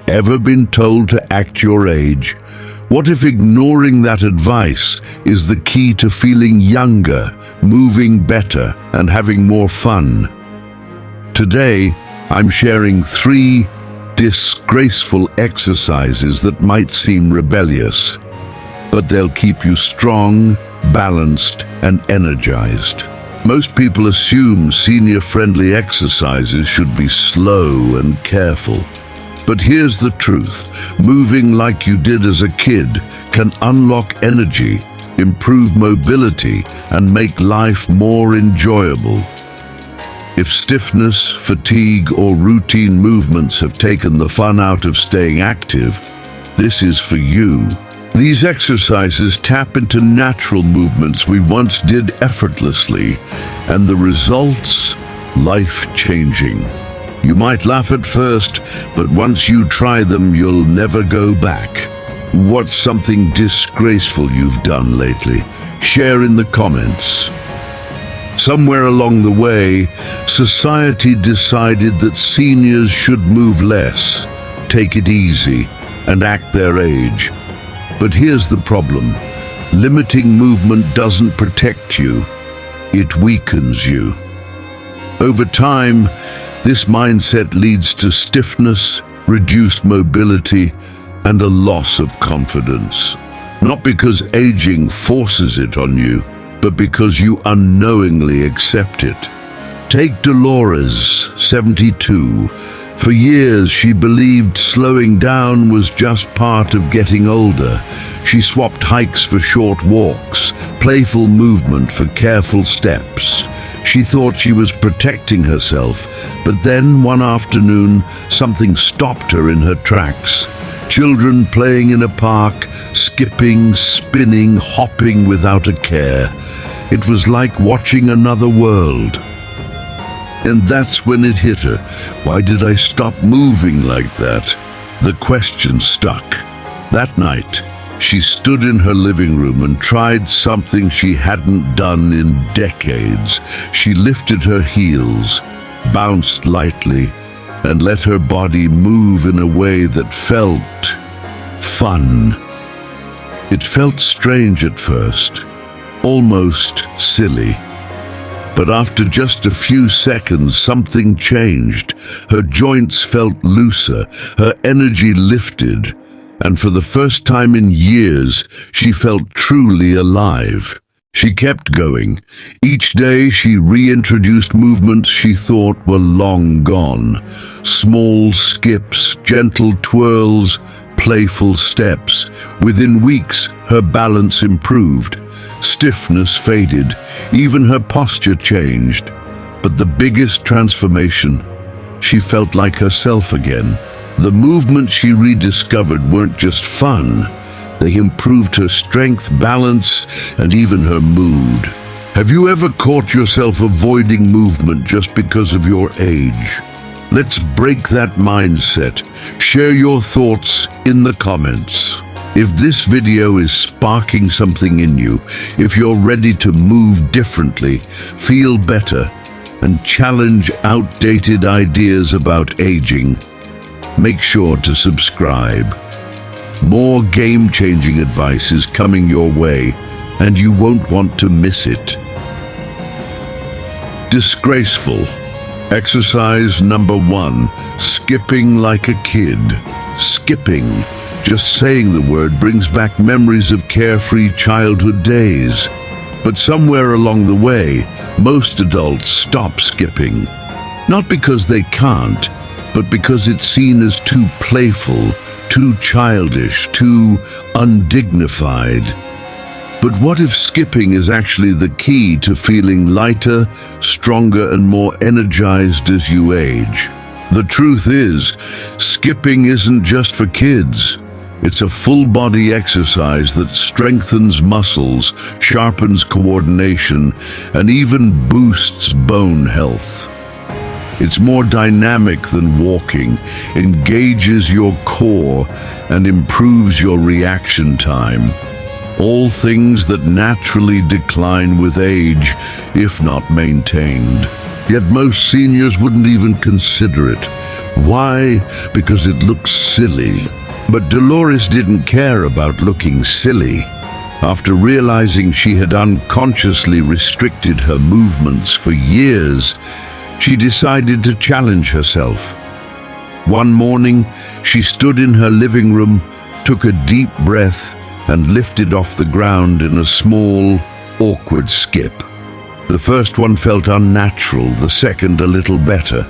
Ever been told to act your age? What if ignoring that advice is the key to feeling younger, moving better, and having more fun? Today, I'm sharing 3 disgraceful exercises that might seem rebellious, but they'll keep you strong, balanced, and energized. Most people assume senior-friendly exercises should be slow and careful. But here's the truth. Moving like you did as a kid can unlock energy, improve mobility, and make life more enjoyable. If stiffness, fatigue, or routine movements have taken the fun out of staying active, this is for you. These exercises tap into natural movements we once did effortlessly, and the results, life-changing. You might laugh at first, but once you try them, you'll never go back. What's something disgraceful you've done lately? Share in the comments. Somewhere along the way, society decided that seniors should move less, take it easy, and act their age. But here's the problem. Limiting movement doesn't protect you. It weakens you. Over time, this mindset leads to stiffness, reduced mobility, and a loss of confidence. Not because aging forces it on you, but because you unknowingly accept it. Take Dolores, 72. For years, she believed slowing down was just part of getting older. She swapped hikes for short walks, playful movement for careful steps. She thought she was protecting herself, but then one afternoon, something stopped her in her tracks. Children playing in a park, skipping, spinning, hopping without a care. It was like watching another world. And that's when it hit her. Why did I stop moving like that? The question stuck. That night, she stood in her living room and tried something she hadn't done in decades. She lifted her heels, bounced lightly, and let her body move in a way that felt fun. It felt strange at first, almost silly. But after just a few seconds, something changed. Her joints felt looser, her energy lifted, and for the first time in years, she felt truly alive. She kept going. Each day she reintroduced movements she thought were long gone. Small skips, gentle twirls, playful steps. Within weeks, her balance improved. Stiffness faded. Even her posture changed. But the biggest transformation, she felt like herself again. The movements she rediscovered weren't just fun. They improved her strength, balance, and even her mood. Have you ever caught yourself avoiding movement just because of your age? Let's break that mindset. Share your thoughts in the comments. If this video is sparking something in you, if you're ready to move differently, feel better, and challenge outdated ideas about aging, make sure to subscribe. More game-changing advice is coming your way, and you won't want to miss it. Disgraceful. Exercise number 1, skipping like a kid. Skipping. Just saying the word brings back memories of carefree childhood days. But somewhere along the way, most adults stop skipping. Not because they can't, but because it's seen as too playful, too childish, too undignified. But what if skipping is actually the key to feeling lighter, stronger, and more energized as you age? The truth is, skipping isn't just for kids. It's a full-body exercise that strengthens muscles, sharpens coordination, and even boosts bone health. It's more dynamic than walking, engages your core, and improves your reaction time. All things that naturally decline with age, if not maintained. Yet most seniors wouldn't even consider it. Why? Because it looks silly. But Dolores didn't care about looking silly. After realizing she had unconsciously restricted her movements for years, she decided to challenge herself. One morning, she stood in her living room, took a deep breath, and lifted off the ground in a small, awkward skip. The first one felt unnatural, the second a little better.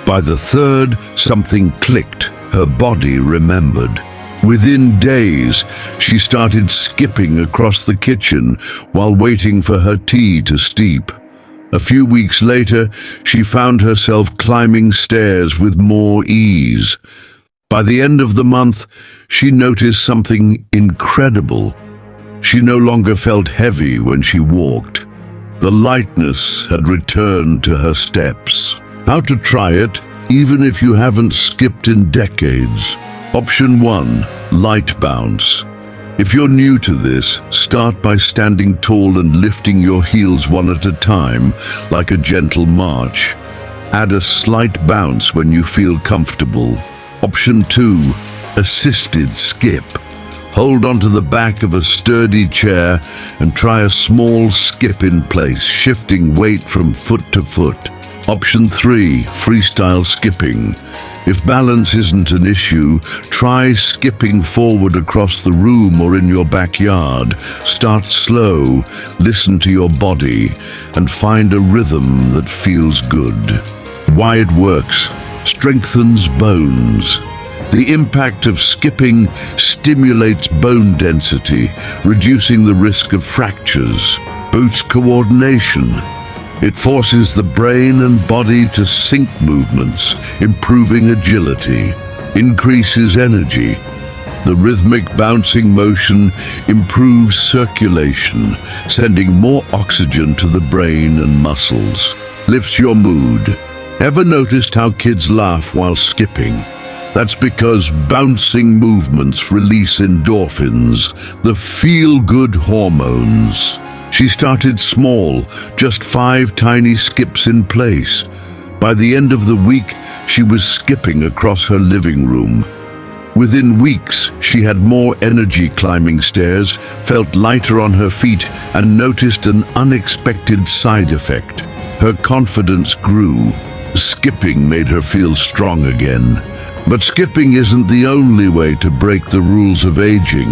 By the third, something clicked. Her body remembered. Within days, she started skipping across the kitchen while waiting for her tea to steep. A few weeks later, she found herself climbing stairs with more ease. By the end of the month, she noticed something incredible. She no longer felt heavy when she walked. The lightness had returned to her steps. How to try it, even if you haven't skipped in decades. Option 1, light bounce. If you're new to this, start by standing tall and lifting your heels one at a time, like a gentle march. Add a slight bounce when you feel comfortable. Option 2, assisted skip. Hold onto the back of a sturdy chair and try a small skip in place, shifting weight from foot to foot. Option 3, freestyle skipping. If balance isn't an issue, try skipping forward across the room or in your backyard. Start slow, listen to your body, and find a rhythm that feels good. Why it works: strengthens bones. The impact of skipping stimulates bone density, reducing the risk of fractures. Boosts coordination. It forces the brain and body to sync movements, improving agility. Increases energy. The rhythmic bouncing motion improves circulation, sending more oxygen to the brain and muscles. Lifts your mood. Ever noticed how kids laugh while skipping? That's because bouncing movements release endorphins, the feel-good hormones. She started small, just 5 tiny skips in place. By the end of the week, she was skipping across her living room. Within weeks, she had more energy climbing stairs, felt lighter on her feet, and noticed an unexpected side effect. Her confidence grew. Skipping made her feel strong again. But skipping isn't the only way to break the rules of aging.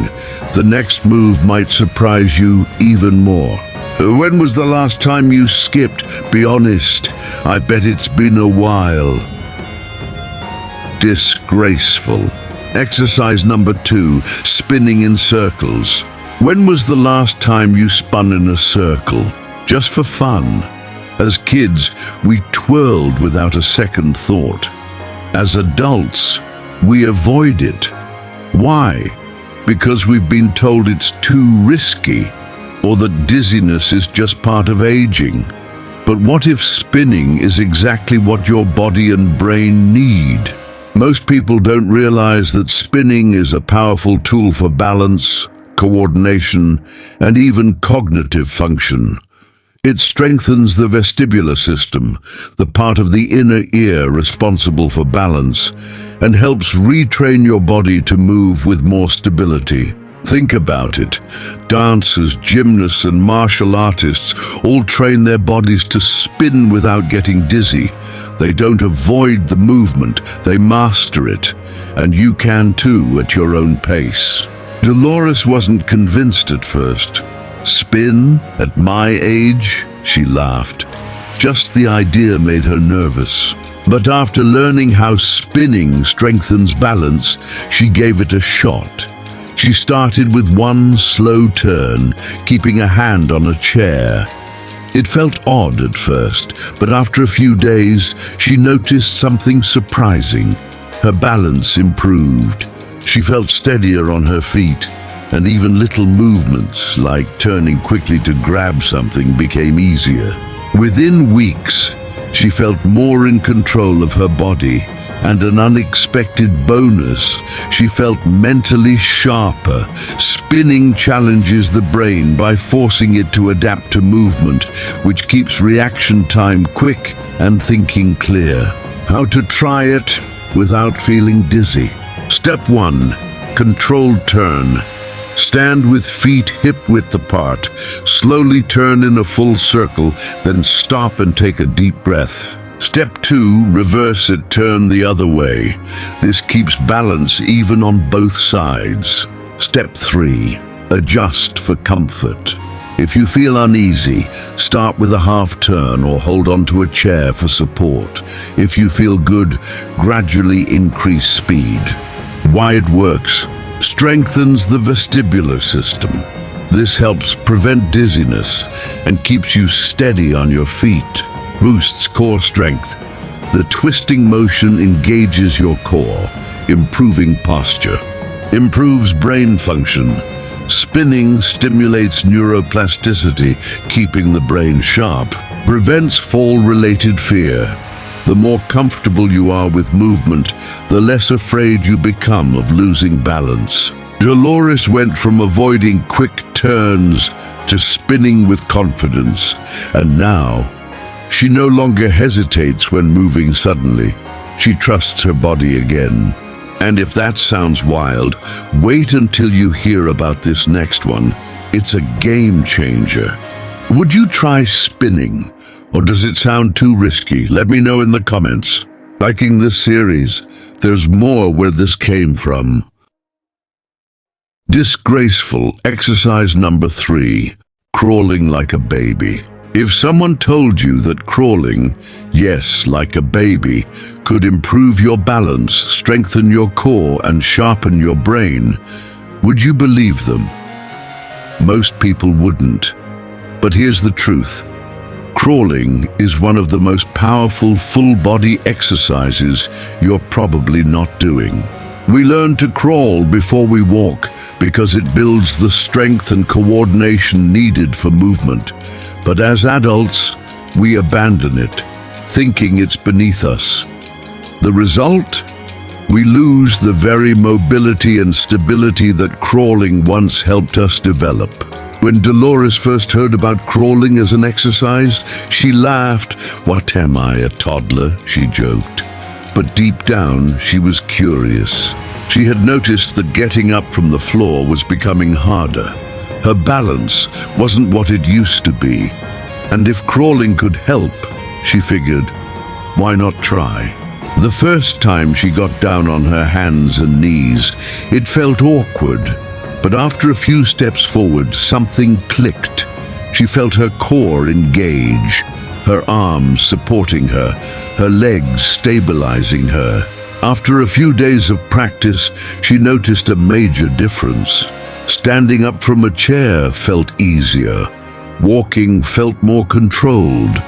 The next move might surprise you even more. When was the last time you skipped? Be honest. I bet it's been a while. Disgraceful. Exercise number 2, spinning in circles. When was the last time you spun in a circle? Just for fun. As kids, we twirled without a second thought. As adults, we avoid it. Why? Because we've been told it's too risky, or that dizziness is just part of aging. But what if spinning is exactly what your body and brain need? Most people don't realize that spinning is a powerful tool for balance, coordination, and even cognitive function. It strengthens the vestibular system, the part of the inner ear responsible for balance, and helps retrain your body to move with more stability. Think about it. Dancers, gymnasts, and martial artists all train their bodies to spin without getting dizzy. They don't avoid the movement, they master it. And you can too, at your own pace. Dolores wasn't convinced at first. Spin? At my age? She laughed. Just the idea made her nervous. But after learning how spinning strengthens balance, she gave it a shot. She started with one slow turn, keeping a hand on a chair. It felt odd at first, but after a few days, she noticed something surprising. Her balance improved. She felt steadier on her feet, and even little movements, like turning quickly to grab something, became easier. Within weeks, she felt more in control of her body, and an unexpected bonus, she felt mentally sharper. Spinning challenges the brain by forcing it to adapt to movement, which keeps reaction time quick and thinking clear. How to try it? without feeling dizzy. Step 1. Controlled turn. Stand with feet hip-width apart. Slowly turn in a full circle, then stop and take a deep breath. Step 2. Reverse it, turn the other way. This keeps balance even on both sides. Step 3. Adjust for comfort. If you feel uneasy, start with a half turn or hold onto a chair for support. If you feel good, gradually increase speed. Why it works. Strengthens the vestibular system. This helps prevent dizziness and keeps you steady on your feet. Boosts core strength. The twisting motion engages your core, improving posture. Improves brain function. Spinning stimulates neuroplasticity, keeping the brain sharp. Prevents fall-related fear. The more comfortable you are with movement, the less afraid you become of losing balance. Dolores went from avoiding quick turns to spinning with confidence, and now she no longer hesitates when moving suddenly. She trusts her body again. And if that sounds wild, wait until you hear about this next one. It's a game changer. Would you try spinning? Or does it sound too risky? Let me know in the comments. Liking this series, there's more where this came from. Disgraceful, exercise number 3, crawling like a baby. If someone told you that crawling, yes, like a baby, could improve your balance, strengthen your core, and sharpen your brain, would you believe them? Most people wouldn't. But here's the truth. Crawling is one of the most powerful full-body exercises you're probably not doing. We learn to crawl before we walk because it builds the strength and coordination needed for movement. But as adults, we abandon it, thinking it's beneath us. The result? We lose the very mobility and stability that crawling once helped us develop. When Dolores first heard about crawling as an exercise, she laughed. "What am I, a toddler?" she joked. But deep down, she was curious. She had noticed that getting up from the floor was becoming harder. Her balance wasn't what it used to be. And if crawling could help, she figured, why not try? The first time she got down on her hands and knees, it felt awkward. But after a few steps forward, something clicked. She felt her core engage, her arms supporting her, her legs stabilizing her. After a few days of practice, she noticed a major difference. Standing up from a chair felt easier. Walking felt more controlled.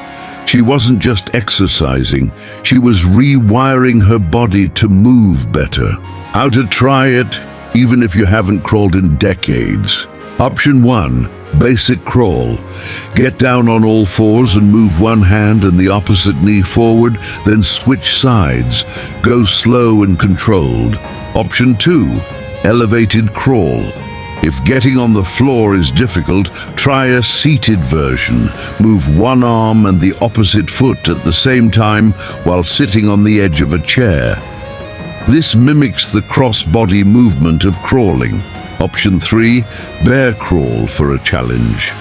She wasn't just exercising, she was rewiring her body to move better. How to try it, even if you haven't crawled in decades. Option 1, basic crawl. Get down on all fours and move one hand and the opposite knee forward, then switch sides. Go slow and controlled. Option 2, elevated crawl. If getting on the floor is difficult, try a seated version. Move one arm and the opposite foot at the same time while sitting on the edge of a chair. This mimics the cross-body movement of crawling. Option 3, bear crawl for a challenge.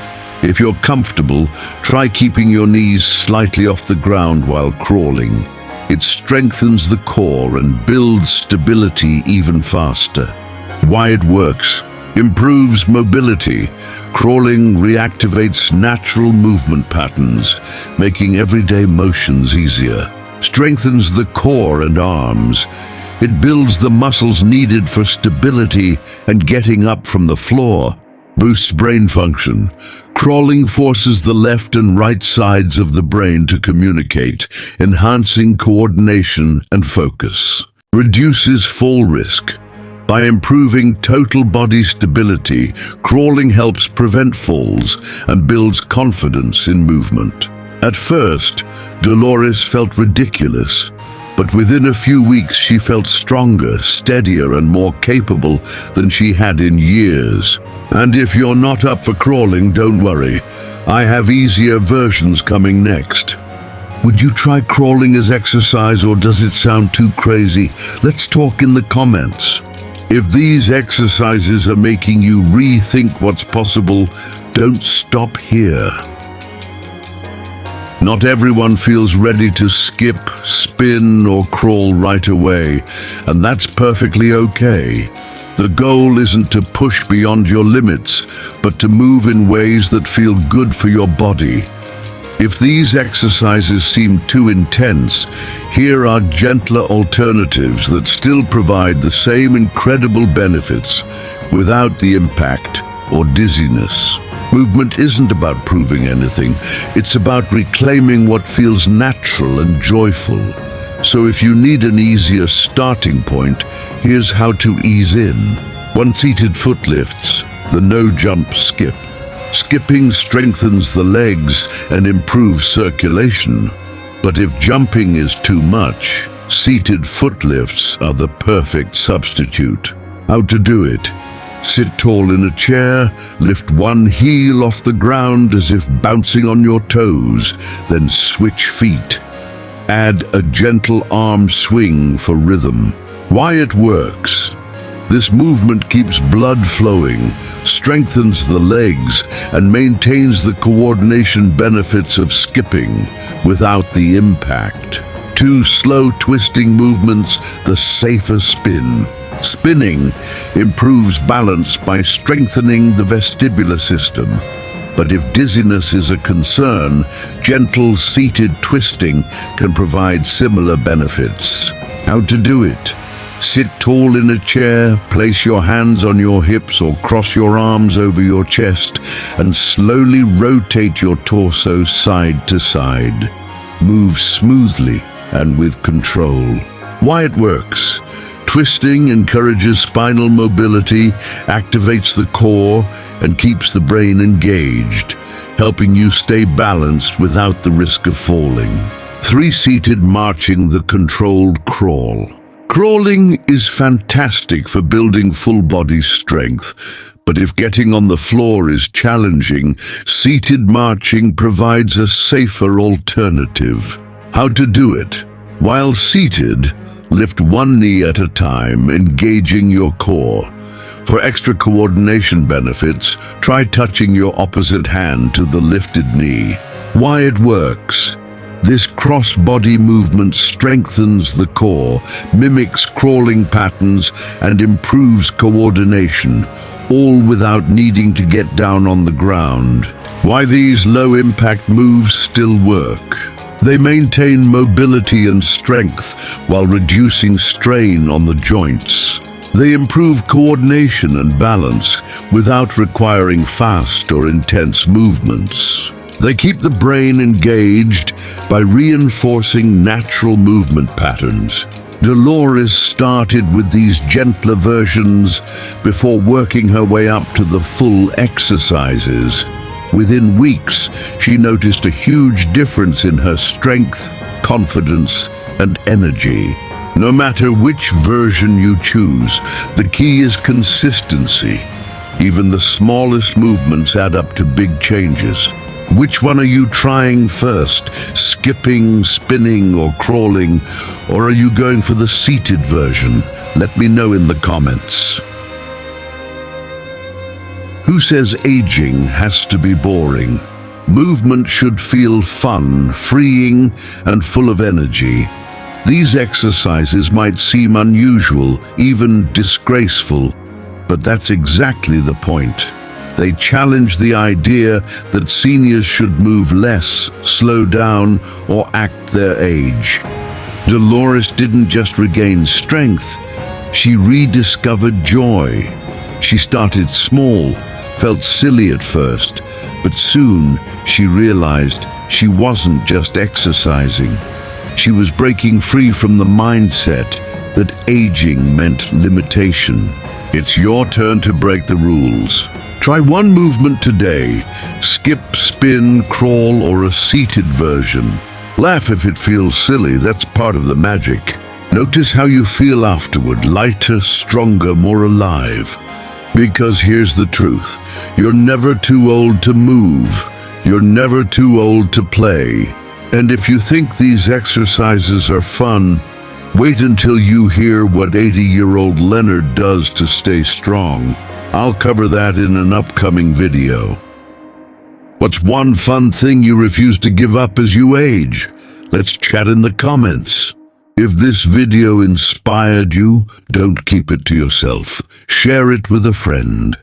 If you're comfortable, try keeping your knees slightly off the ground while crawling. It strengthens the core and builds stability even faster. Why it works? Improves mobility. Crawling reactivates natural movement patterns, making everyday motions easier. Strengthens the core and arms. It builds the muscles needed for stability and getting up from the floor. Boosts brain function. Crawling forces the left and right sides of the brain to communicate, enhancing coordination and focus. Reduces fall risk. By improving total body stability, crawling helps prevent falls and builds confidence in movement. At first, Dolores felt ridiculous, but within a few weeks she felt stronger, steadier, and more capable than she had in years. And if you're not up for crawling, don't worry. I have easier versions coming next. Would you try crawling as exercise, or does it sound too crazy? Let's talk in the comments. If these exercises are making you rethink what's possible, don't stop here. Not everyone feels ready to skip, spin, or crawl right away, and that's perfectly okay. The goal isn't to push beyond your limits, but to move in ways that feel good for your body. If these exercises seem too intense, here are gentler alternatives that still provide the same incredible benefits without the impact or dizziness. Movement isn't about proving anything. It's about reclaiming what feels natural and joyful. So if you need an easier starting point, here's how to ease in. 1. Seated foot lifts, the no-jump skip. Skipping strengthens the legs and improves circulation. But if jumping is too much, seated foot lifts are the perfect substitute. How to do it? Sit tall in a chair, lift one heel off the ground as if bouncing on your toes, then switch feet. Add a gentle arm swing for rhythm. Why it works? This movement keeps blood flowing, strengthens the legs, and maintains the coordination benefits of skipping without the impact. 2. Slow twisting movements, the safer spin. Spinning improves balance by strengthening the vestibular system. But if dizziness is a concern, gentle seated twisting can provide similar benefits. How to do it? Sit tall in a chair, place your hands on your hips or cross your arms over your chest, and slowly rotate your torso side to side. Move smoothly and with control. Why it works? Twisting encourages spinal mobility, activates the core, and keeps the brain engaged, helping you stay balanced without the risk of falling. 3. Seated marching, the controlled crawl. Crawling is fantastic for building full body strength, but if getting on the floor is challenging, seated marching provides a safer alternative. How to do it? While seated, lift one knee at a time, engaging your core. For extra coordination benefits, try touching your opposite hand to the lifted knee. Why it works? This cross-body movement strengthens the core, mimics crawling patterns, and improves coordination, all without needing to get down on the ground. Why these low-impact moves still work? They maintain mobility and strength while reducing strain on the joints. They improve coordination and balance without requiring fast or intense movements. They keep the brain engaged by reinforcing natural movement patterns. Dolores started with these gentler versions before working her way up to the full exercises. Within weeks, she noticed a huge difference in her strength, confidence, and energy. No matter which version you choose, the key is consistency. Even the smallest movements add up to big changes. Which one are you trying first? Skipping, spinning, or crawling? Or are you going for the seated version? Let me know in the comments. Who says aging has to be boring? Movement should feel fun, freeing, and full of energy. These exercises might seem unusual, even disgraceful, but that's exactly the point. They challenge the idea that seniors should move less, slow down, or act their age. Dolores didn't just regain strength, she rediscovered joy. She started small, felt silly at first, but soon she realized she wasn't just exercising. She was breaking free from the mindset that aging meant limitation. It's your turn to break the rules. Try one movement today: skip, spin, crawl, or a seated version. Laugh if it feels silly, that's part of the magic. Notice how you feel afterward, lighter, stronger, more alive. Because here's the truth, you're never too old to move. You're never too old to play. And if you think these exercises are fun, wait until you hear what 80-year-old Leonard does to stay strong. I'll cover that in an upcoming video. What's one fun thing you refuse to give up as you age? Let's chat in the comments. If this video inspired you, don't keep it to yourself. Share it with a friend.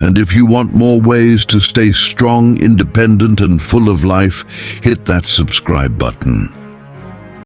And if you want more ways to stay strong, independent, and full of life, hit that subscribe button.